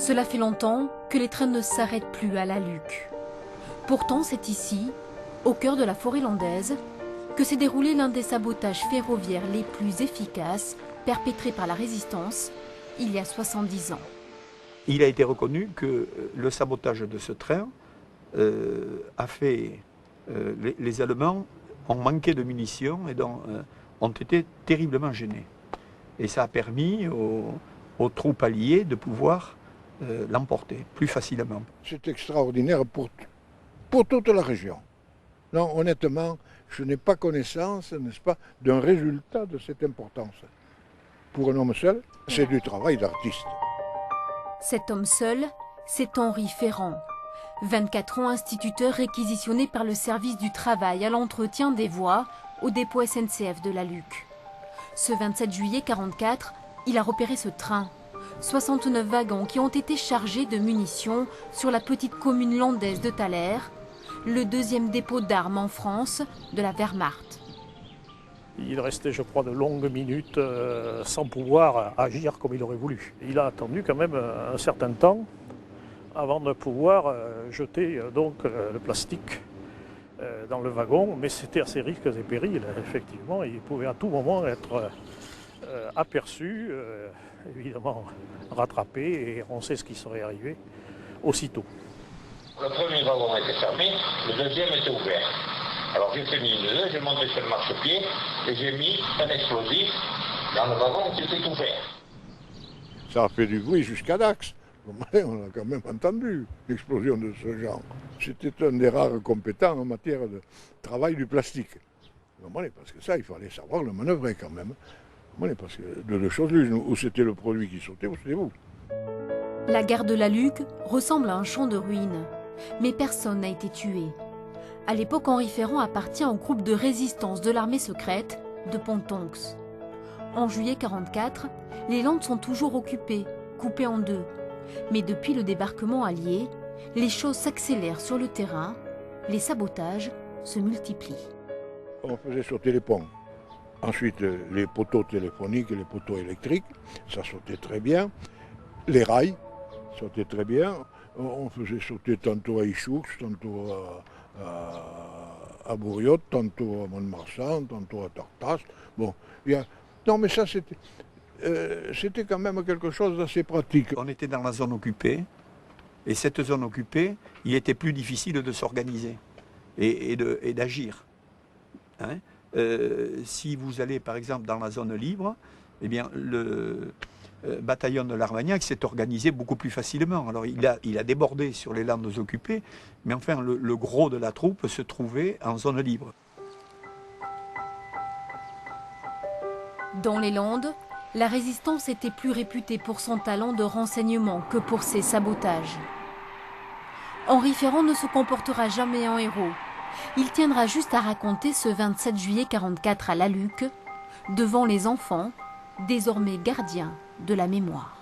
Cela fait longtemps que les trains ne s'arrêtent plus à la Luc. Pourtant, c'est ici, au cœur de la forêt landaise, que s'est déroulé l'un des sabotages ferroviaires les plus efficaces perpétrés par la résistance il y a 70 ans. Il a été reconnu que le sabotage de ce train a fait... les Allemands ont manqué de munitions et donc, ont été terriblement gênés. Et ça a permis aux troupes alliées de pouvoir l'emporter plus facilement. C'est extraordinaire pour toute la région. Non, honnêtement, je n'ai pas connaissance, n'est-ce pas, d'un résultat de cette importance. Pour un homme seul, c'est du travail d'artiste. Cet homme seul, c'est Henri Ferrand. 24 ans instituteur réquisitionné par le service du travail à l'entretien des voies au dépôt SNCF de la Luc. Ce 27 juillet 1944, il a repéré ce train. 69 wagons qui ont été chargés de munitions sur la petite commune landaise de Thaler, le deuxième dépôt d'armes en France de la Wehrmacht. Il restait, je crois, de longues minutes sans pouvoir agir comme il aurait voulu. Il a attendu quand même un certain temps avant de pouvoir jeter donc le plastique dans le wagon, mais c'était assez risques et périls, effectivement. Il pouvait à tout moment être aperçu, évidemment rattrapé, et on sait ce qui serait arrivé aussitôt. Le premier wagon était fermé, le deuxième était ouvert. Alors j'ai fait mine de deux, j'ai monté sur le marchepied et j'ai mis un explosif dans le wagon qui était ouvert. Ça a fait du bruit jusqu'à Dax. On a quand même entendu l'explosion de ce genre. C'était un des rares compétents en matière de travail du plastique. Parce que ça, il fallait savoir le manœuvrer quand même. Parce que de deux choses l'une, ou c'était le produit qui sautait, ou c'était vous. La gare de la Luc ressemble à un champ de ruines, mais personne n'a été tué. À l'époque, Henri Ferrand appartient au groupe de résistance de l'armée secrète de Pontonx. En juillet 1944, les Landes sont toujours occupées, coupées en deux. Mais depuis le débarquement allié, les choses s'accélèrent sur le terrain, les sabotages se multiplient. On faisait sauter les ponts. Ensuite, les poteaux téléphoniques et les poteaux électriques, ça sautait très bien. Les rails sautaient très bien. On faisait sauter tantôt à Ichoux, tantôt à Bourriot, tantôt à Mont-de-Marsan, tantôt à Tartas. Bon, non, mais ça, c'était quand même quelque chose d'assez pratique. On était dans la zone occupée, et cette zone occupée, il était plus difficile de s'organiser et d'agir. Hein? Si vous allez par exemple dans la zone libre, eh bien, le bataillon de l'Armagnac s'est organisé beaucoup plus facilement. Alors il a débordé sur les Landes occupées, mais enfin le gros de la troupe se trouvait en zone libre. Dans les Landes, la résistance était plus réputée pour son talent de renseignement que pour ses sabotages. Henri Ferrand ne se comportera jamais en héros. Il tiendra juste à raconter ce 27 juillet 1944 à la Luc, devant les enfants, désormais gardiens de la mémoire.